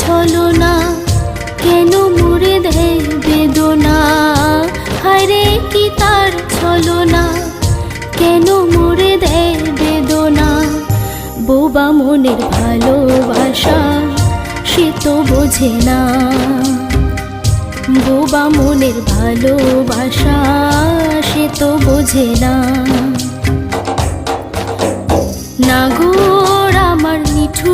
ছলনা, কেন মুড়ে দেয় বেদনা। হায়রে কি তার ছলনা, কেন মুড়ে দেয় বেদনা। বোবা মনের ভালোবাসা সে তো বোঝে না, বোবা মনের ভালোবাসা সে তো বোঝে না। না গো